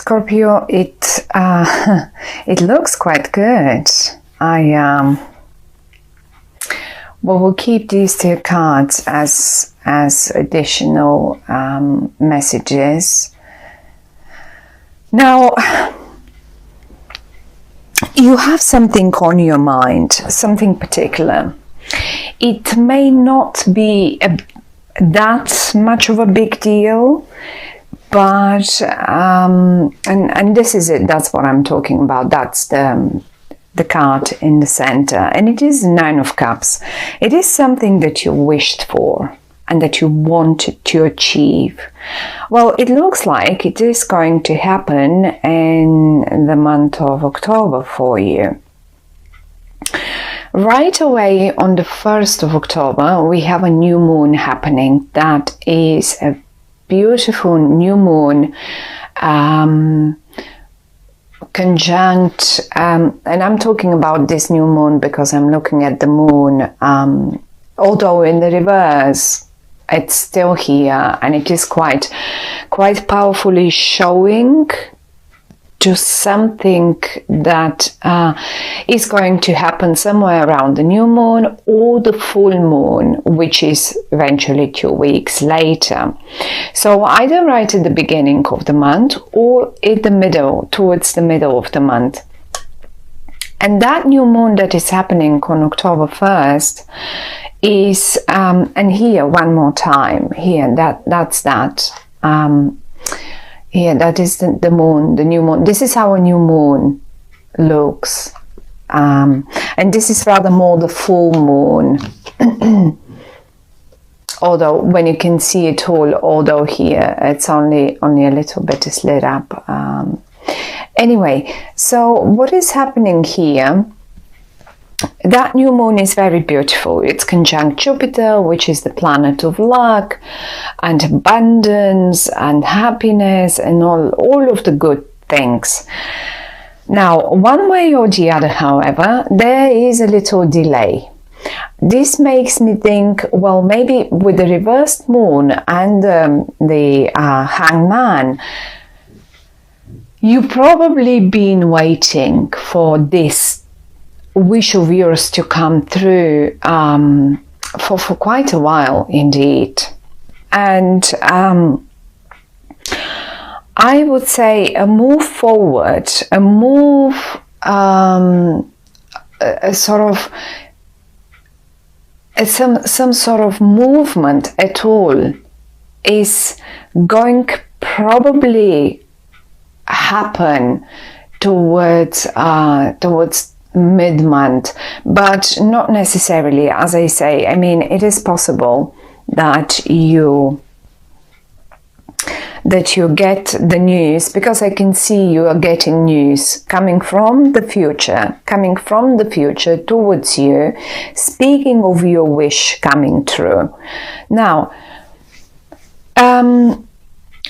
Scorpio, it it looks quite good. We'll keep these two cards as additional messages. Now, you have something on your mind, something particular. It may not be that much of a big deal, but and this is it. That's what I'm talking about. That's the card in the center, and it is the Nine of Cups. It is something that you wished for and that you wanted to achieve. Well, it looks like it is going to happen in the month of October for you. Right away on the 1st of October, we have a new moon happening. That is a beautiful new moon, conjunct, and I'm talking about this new moon because I'm looking at the moon, although in the reverse, it's still here, and it is quite powerfully showing to something that is going to happen somewhere around the new moon or the full moon, which is eventually 2 weeks later. So either right at the beginning of the month or in the middle, towards the middle of the month. And that new moon that is happening on October 1st is, and here one more time, here, that's that. Here, that is the moon, the new moon. This is how a new moon looks. And this is rather more the full moon. Although when you can see it all, although here it's only a little bit lit up. Anyway, so what is happening here? That new moon is very beautiful. It's conjunct Jupiter, which is the planet of luck and abundance and happiness and all of the good things. Now, one way or the other, however, there is a little delay. This makes me think, well, maybe with the reversed moon and the hangman, you've probably been waiting for this wish of yours to come through for quite a while indeed. And I would say a move forward, a move, a sort of some sort of movement at all is going probably happen towards mid-month, but not necessarily. As I say, I mean, it is possible that you get the news, because I can see you are getting news coming from the future towards you, speaking of your wish coming true. Now,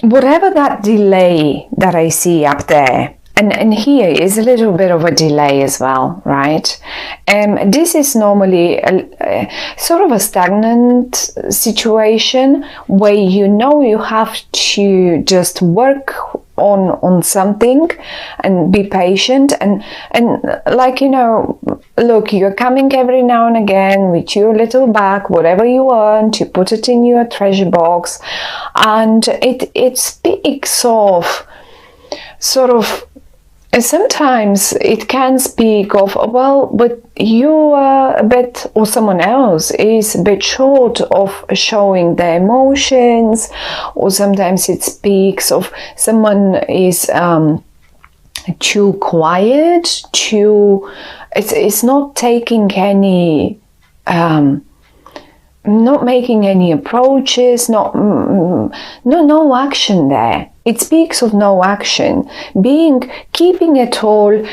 whatever that delay that I see up there, and here is a little bit of a delay as well, right? This is normally a sort of a stagnant situation where you know you have to just work on something and be patient and like, you know, look, you're coming every now and again with your little bag, whatever you want, you put it in your treasure box, and it speaks of sort of, sometimes it can speak of, well, but you are a bit, or someone else is a bit short of showing their emotions, or sometimes it speaks of someone is too quiet, it's not taking any, not making any approaches, no action there. It speaks of no action, keeping it all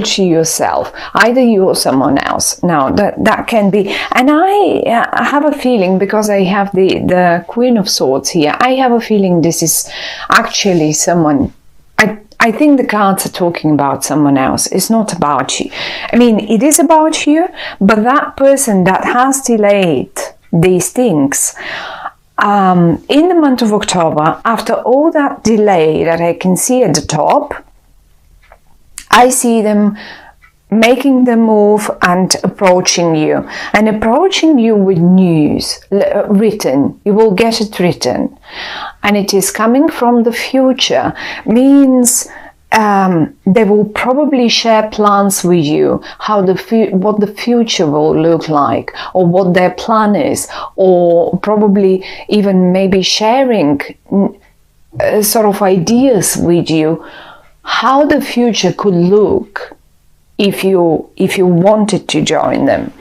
to yourself, either you or someone else. Now that can be, and I have a feeling, because I have the Queen of Swords here, I have a feeling this is actually someone. I think the cards are talking about someone else. It's not about you. I mean, it is about you, but that person that has delayed these things, in the month of October, after all that delay that I can see at the top, I see them making the move and approaching you with news written. You will get it written, and it is coming from the future. Means they will probably share plans with you, how what the future will look like, or what their plan is, or probably even maybe sharing sort of ideas with you how the future could look if you wanted to join them.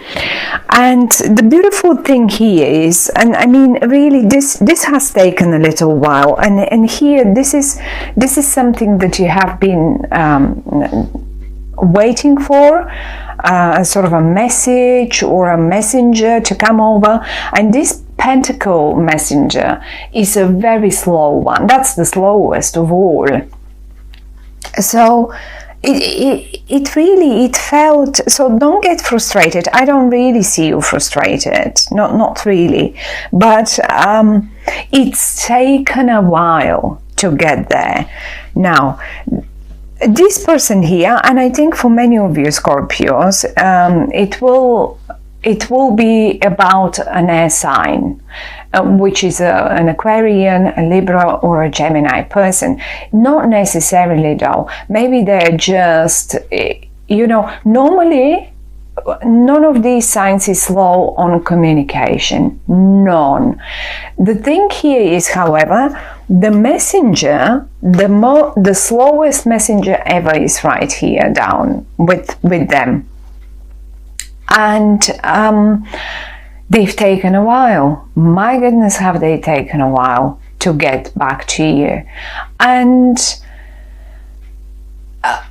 And the beautiful thing here is, and I mean really this has taken a little while, and here this is something that you have been waiting for, sort of a message or a messenger to come over. And this pentacle messenger is a very slow one. That's the slowest of all. So it felt, so don't get frustrated. I don't really see you frustrated, not really, but it's taken a while to get there. Now this person here, and I think for many of you Scorpios, it will be about an air sign, which is an Aquarian, a Libra, or a Gemini person. Not necessarily though. Maybe they're just, normally none of these signs is slow on communication. None. The thing here is, however, the messenger, the slowest messenger ever is right here down with them. And they've taken a while. My goodness, have they taken a while to get back to you. And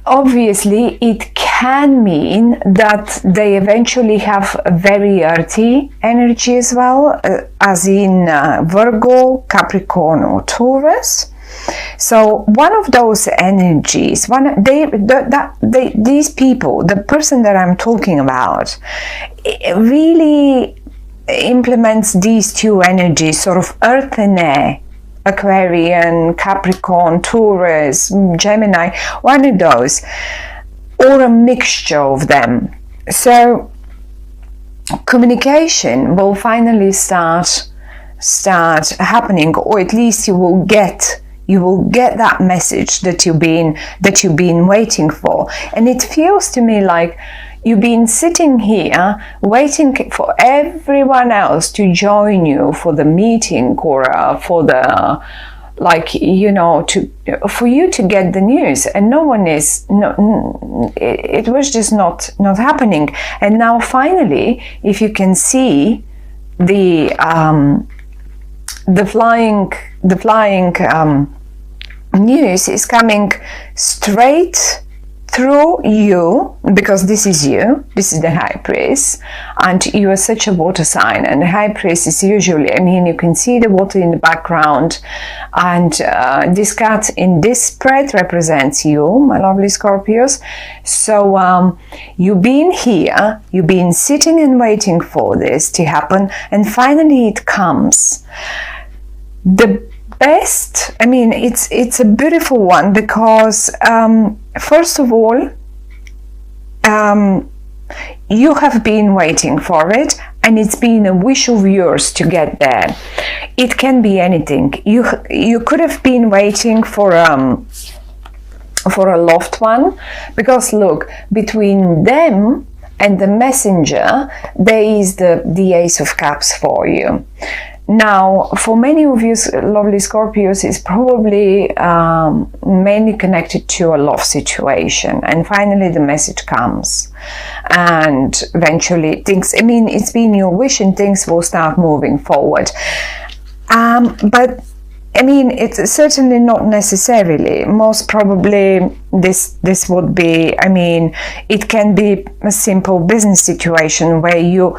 obviously it can mean that they eventually have a very earthy energy as well, as in Virgo, Capricorn, or Taurus. So one of those energies, these people, the person that I'm talking about, really implements these two energies, sort of earth and air, Aquarian, Capricorn, Taurus, Gemini, one of those, or a mixture of them. So communication will finally start happening, or at least you will get that message that you've been waiting for. And it feels to me like you've been sitting here waiting for everyone else to join you for the meeting, or for the, like, for you to get the news, and no one is, it was just not happening. And now finally, if you can see the flying news is coming straight through you, because this is you, this is the High Priest, and you are such a water sign, and the High Priest is usually, I mean, you can see the water in the background, and this cat in this spread represents you, my lovely Scorpios. So you've been here, you've been sitting and waiting for this to happen, and finally it comes. The best, I mean, it's a beautiful one, because first of all, you have been waiting for it, and it's been a wish of yours to get there. It can be anything. You could have been waiting for a loved one, because look, between them and the messenger there is the Ace of Cups for you. Now, for many of you lovely Scorpios, it's probably mainly connected to a love situation, and finally the message comes, and eventually things, I mean, it's been your wish and things will start moving forward. But I mean, it's certainly not necessarily. Most probably this would be, I mean, it can be a simple business situation where you've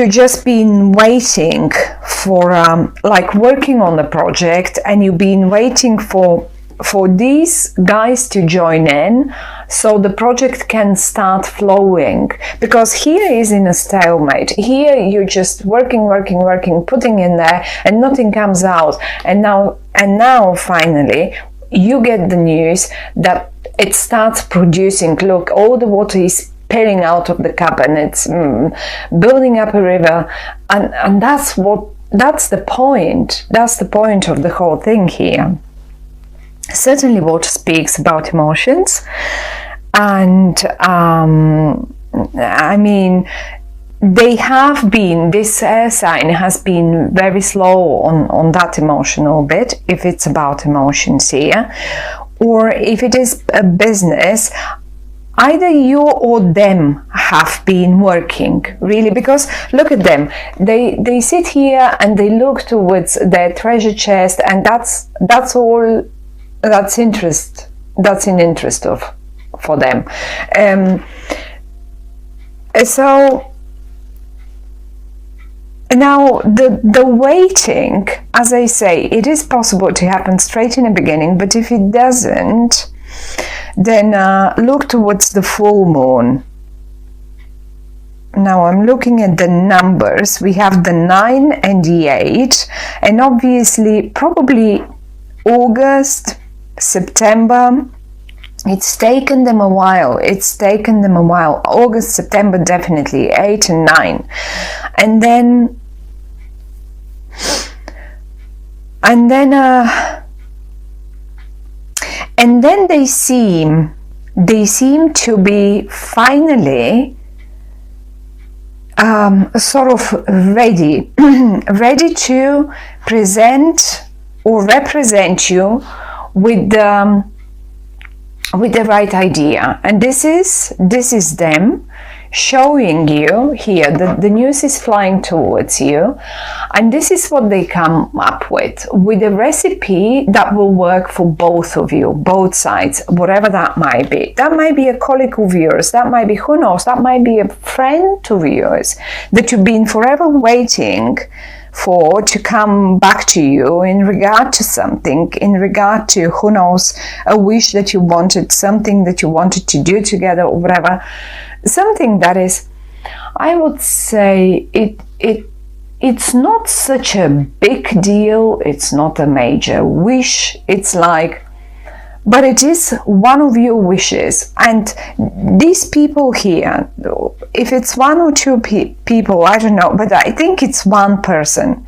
just been waiting for, like, working on the project, and you've been waiting for for these guys to join in so the project can start flowing, because here is in a stalemate. Here you're just working, putting in there, and nothing comes out. And now finally you get the news that it starts producing. Look, all the water is spilling out of the cup, and it's building up a river, and that's the point. That's the point of the whole thing here. Certainly water speaks about emotions, and I mean, they have been, this air sign has been very slow on that emotional bit, if it's about emotions here, or if it is a business. Either you or them have been working, really, because look at them. They sit here and they look towards their treasure chest, and that's all. That's in interest for them. So now the waiting, as I say, it is possible to happen straight in the beginning, but if it doesn't, then look towards the full moon. Now I'm looking at the numbers. We have the 9 and the 8, and obviously probably August, September. It's taken them a while. August, September, definitely 8 and 9, and then they seem to be finally sort of ready to present or represent you with the right idea. And this is them showing you here that the news is flying towards you, and this is what they come up with a recipe that will work for both of you, both sides, whatever that might be. That might be a colleague of yours, that might be, who knows, that might be a friend of yours that you've been forever waiting for to come back to you in regard to something, in regard to, who knows, a wish that you wanted, something that you wanted to do together, or whatever. Something that is, I would say, it's not such a big deal, it's not a major wish, it's like, but it is one of your wishes. And these people here, if it's one or two people, I don't know, but I think it's one person,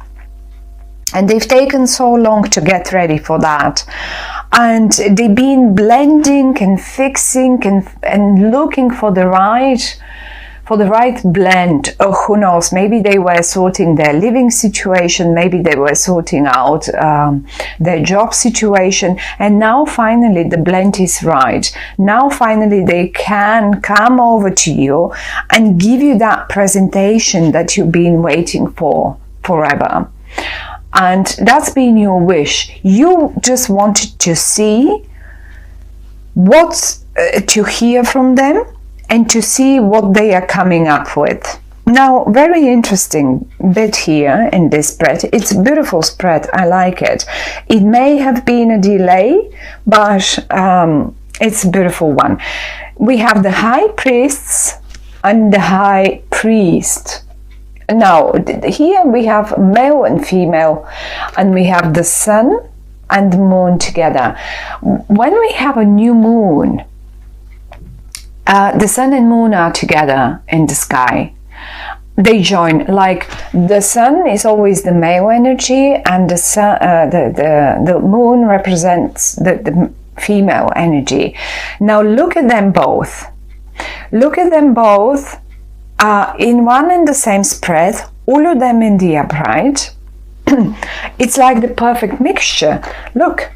and they've taken so long to get ready for that, and they've been blending and fixing and looking for the right blend. Oh, who knows, maybe they were sorting their living situation, maybe they were sorting out their job situation, and now finally the blend is right. Now finally they can come over to you and give you that presentation that you've been waiting for forever. And that's been your wish. You just wanted to see to hear from them, and to see what they are coming up with. Now, very interesting bit here in this spread. It's a beautiful spread. I like it. It may have been a delay, but it's a beautiful one. We have the high priests and the high priest. Now, here we have male and female, and we have the sun and the moon together. When we have a new moon, the sun and moon are together in the sky. They join, like the sun is always the male energy, and the sun, the moon represents the female energy. Now look at them both. Look at them both in one and the same spread, all of them in the upright. It's like the perfect mixture. Look,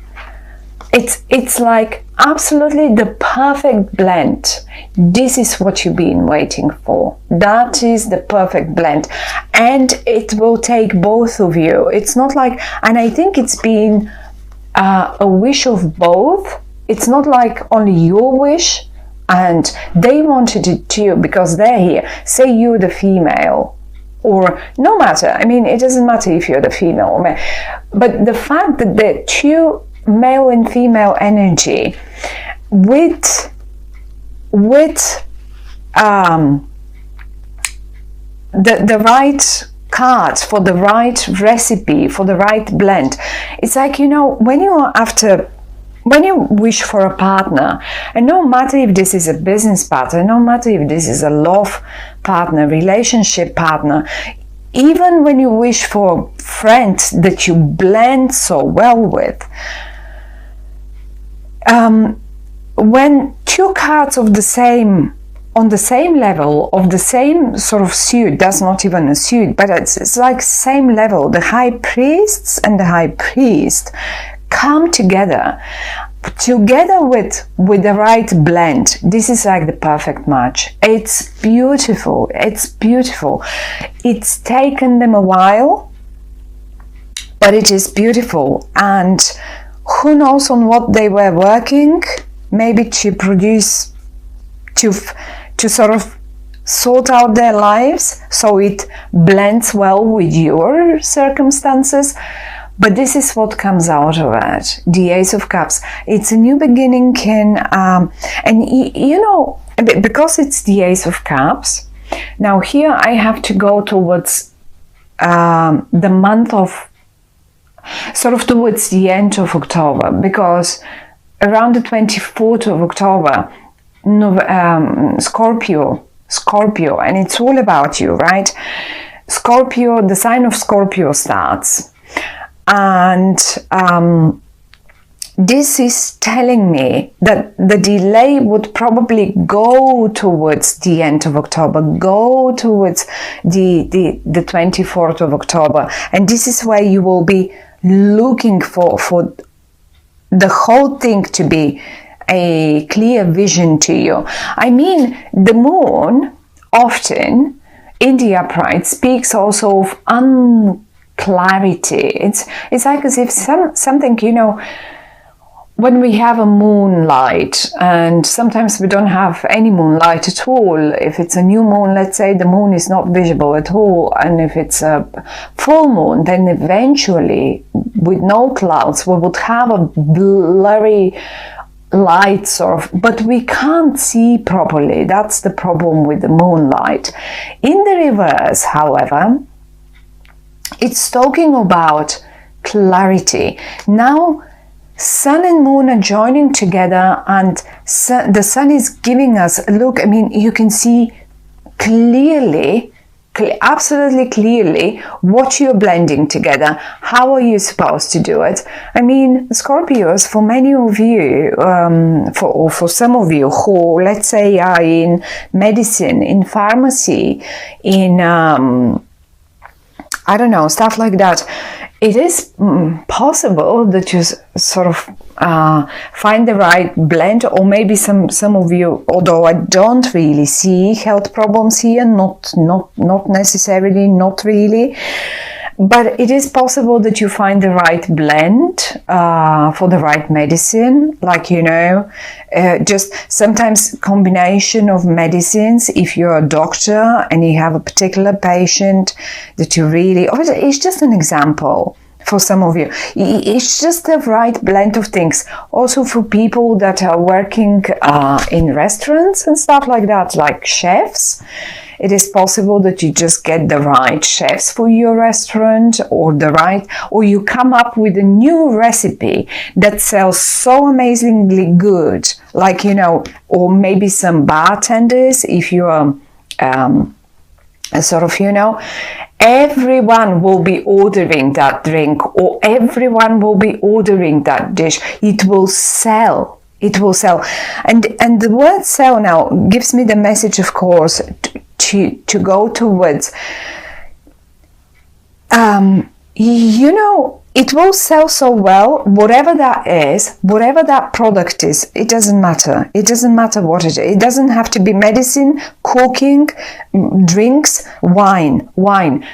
it's like absolutely the perfect blend. This is what you've been waiting for. That is the perfect blend, and it will take both of you. It's not like, and I think it's been a wish of both. It's not like only your wish and they wanted it too because they're here. Say you're the female, or no matter, I mean, it doesn't matter if you're the female or male, but the fact that the two male and female energy with the right cards for the right recipe, for the right blend. It's like, you know, when you wish for a partner, and no matter if this is a business partner, no matter if this is a love partner, relationship partner, even when you wish for friends that you blend so well with, when two cards of the same, on the same level, of the same sort of suit, that's not even a suit, but it's like same level, the high priests and the high priest come together with the right blend. This is like the perfect match. It's beautiful. It's beautiful. It's taken them a while, but it is beautiful. And who knows on what they were working, maybe to produce, to sort of sort out their lives so it blends well with your circumstances. But this is what comes out of it. The Ace of Cups. It's a new beginning, and you know, because it's the Ace of Cups, now here I have to go towards the month of, sort of towards the end of October, because around the 24th of October, Scorpio, and it's all about you, right? Scorpio, the sign of Scorpio starts. And this is telling me that the delay would probably go towards the end of October, go towards the 24th of October. And this is where you will be looking for the whole thing to be a clear vision to you. I mean, the moon often in the upright speaks also of clarity. It's like as if something, you know, when we have a moonlight, and sometimes we don't have any moonlight at all. If it's a new moon, let's say, the moon is not visible at all, and if it's a full moon, then eventually with no clouds we would have a blurry light sort of, but we can't see properly. That's the problem with the moonlight. In the reverse, however, it's talking about clarity. Now, sun and moon are joining together, and the sun is giving us a look. I mean, you can see clearly, absolutely clearly, what you're blending together. How are you supposed to do it? I mean, Scorpios, for many of you, for some of you who, let's say, are in medicine, in pharmacy, in I don't know, stuff like that, it is possible that you sort of find the right blend, or maybe some of you, although I don't really see health problems here, not necessarily, not really, but it is possible that you find the right blend for the right medicine, like, you know, just sometimes combination of medicines. If you're a doctor and you have a particular patient that you really, it's just an example for some of you, it's just the right blend of things. Also for people that are working in restaurants and stuff like that, like chefs, it is possible that you just get the right chefs for your restaurant, or you come up with a new recipe that sells so amazingly good, like, you know, or maybe some bartenders, if you are sort of, you know, everyone will be ordering that drink, or everyone will be ordering that dish. It will sell. It will sell. And the word sell now gives me the message, of course, to go towards, you know, it will sell so well, whatever that is, whatever that product is, it doesn't matter. It doesn't matter what it is. It doesn't have to be medicine, cooking, drinks, wine.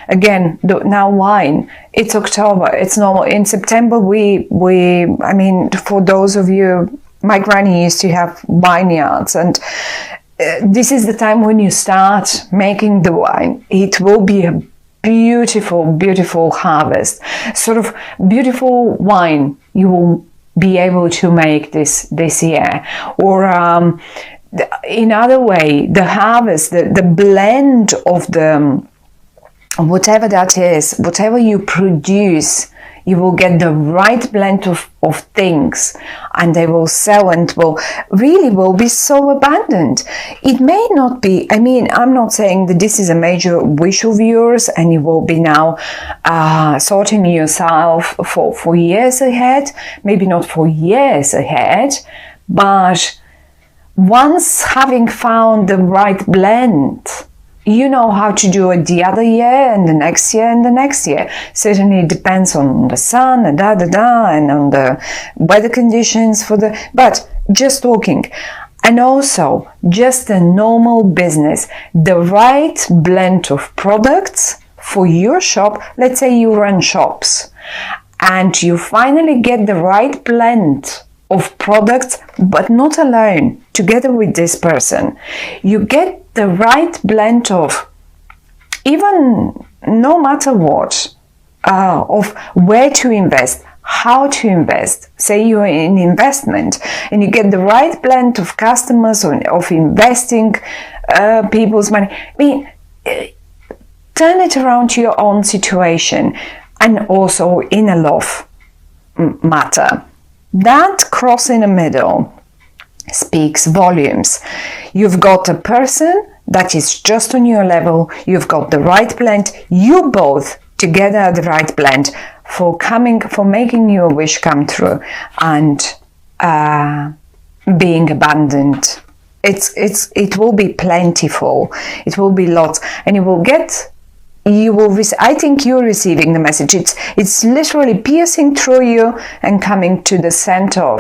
Again, now wine. It's October. It's normal. In September, I mean, for those of you, my granny used to have vineyards, and this is the time when you start making the wine. It will be a beautiful, beautiful harvest, sort of beautiful wine. You will be able to make this year. Or in other way, the harvest, the blend of the whatever that is, whatever you produce, you will get the right blend of things, and they will sell and will be so abundant. It may not be, I mean, I'm not saying that this is a major wish of yours and you will be now sorting yourself for years ahead, maybe not for years ahead, but once having found the right blend, you know how to do it the other year and the next year and the next year. Certainly it depends on the sun and and on the weather conditions but just talking. And also just a normal business, the right blend of products for your shop. Let's say you run shops and you finally get the right blend of products, but not alone, together with this person. You get the right blend of, even no matter what, of where to invest, how to invest. Say you're in investment and you get the right blend of customers or of investing people's money. I mean, turn it around to your own situation, and also in a love matter. That cross in the middle speaks volumes. You've got a person that is just on your level. You've got the right blend. You both together are the right blend for making your wish come true and being abundant. It will be plentiful. It will be lots, and I think you're receiving the message. It's literally piercing through you and coming to the center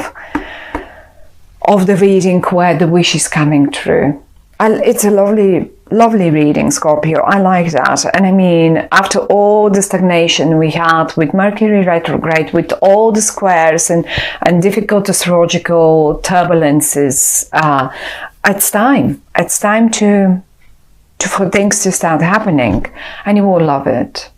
of the reading where the wish is coming true. It's a lovely reading, Scorpio. I like that. And I mean, after all the stagnation we had with Mercury retrograde, with all the squares and difficult astrological turbulences, it's time. It's time for things to start happening, and you will love it.